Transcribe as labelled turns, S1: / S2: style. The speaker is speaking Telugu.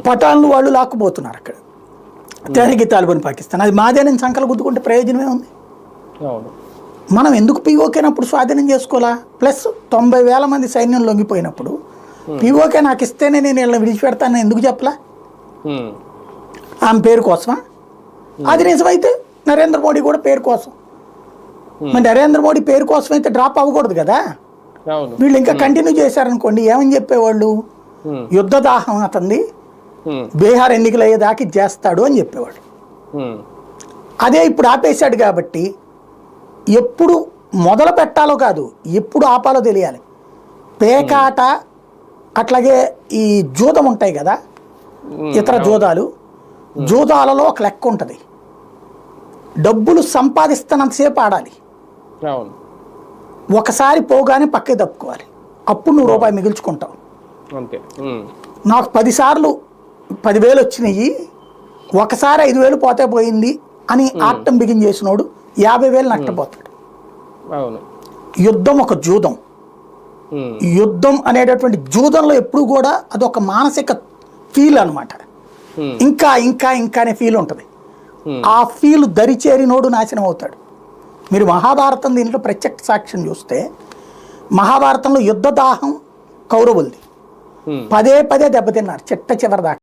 S1: పఠాన్లు వాళ్ళు లాక్కుపోతున్నారు అక్కడ. తెహ్రీక్ తాలిబాన్ పాకిస్తాన్ అది మాదేనని సంకలు గుద్దుకుంటే ప్రయోజనమే ఉంది. మనం ఎందుకు పీఓకేనప్పుడు స్వాధీనం చేసుకోవాలా? ప్లస్ 90,000 మంది సైన్యం లొంగిపోయినప్పుడు పీఓకే నాకు ఇస్తేనే నేను వీళ్ళని విడిచిపెడతానని ఎందుకు చెప్పలా? ఆమె పేరు కోసమా? అది నిజమైతే నరేంద్ర మోడీ కూడా పేరు కోసం. మరి నరేంద్ర మోడీ పేరు కోసం అయితే డ్రాప్ అవ్వకూడదు కదా. వీళ్ళు ఇంకా కంటిన్యూ చేశారనుకోండి, ఏమని చెప్పేవాళ్ళు? యుద్ధ దాహం అతనిది, బీహార్ ఎన్నికలు అయ్యేదాకా చేస్తాడు అని చెప్పేవాడు. అదే ఇప్పుడు ఆపేశాడు కాబట్టి ఎప్పుడు మొదలు పెట్టాలో కాదు, ఎప్పుడు ఆపాలో తెలియాలి. పేకాట అట్లాగే ఈ జూదం ఉంటాయి కదా, ఇతర జూదాలలో ఒక లెక్క ఉంటుంది. డబ్బులు సంపాదిస్తున్నంతసేపు ఆడాలి, ఒకసారి పోగానే పక్కకి తప్పుకోవాలి, అప్పుడు నువ్వు రూపాయి మిగుల్చుకుంటావు. నాకు 10 సార్లు 10,000 వచ్చినాయి, ఒకసారి 5,000 పోతే పోయింది అని ఆటం బిగిన్ చేసినోడు 50,000 నష్టపోతాడు. యుద్ధం ఒక జూదం. యుద్ధం అనేటటువంటి జూదంలో ఎప్పుడు కూడా అదొక మానసిక ఫీల్ అనమాట. ఇంకా ఇంకా ఇంకా అనే ఫీల్ ఉంటుంది. ఆ ఫీల్ దరిచేరినోడు నాశనం అవుతాడు. మీరు మహాభారతం దీంట్లో ప్రత్యక్ష సాక్ష్యం చూస్తే, మహాభారతంలో యుద్ధ దాహం కౌరవులది, పదే పదే దెబ్బతిన్నారు చిట్ట చివరి దాకా.